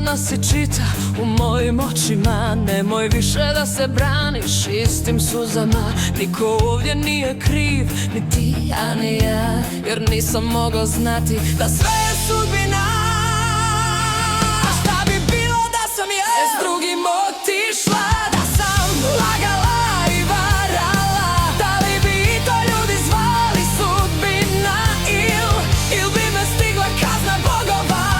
crna si čita u mojim očima. Nemoj više da se braniš istim suzama. Niko ovdje nije kriv, ni ti, a ni ja. Jer nisam mogao znati da sve je sudbina. A šta bi bilo da sam ja s drugim otišla, da sam lagala i varala? Da li bi i to ljudi zvali sudbina, il bi me stigla kazna bogova?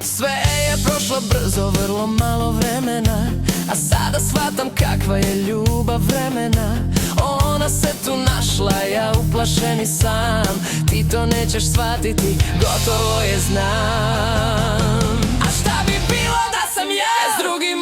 Sve je prošlo brzo, vrlo malo vremena, a sada shvatam kakva je ljubav vremena. Ona se tu našla, ja uplašeni sam. Ti to nećeš shvatiti, gotovo je znam. A šta bi bilo da sam ja s drugim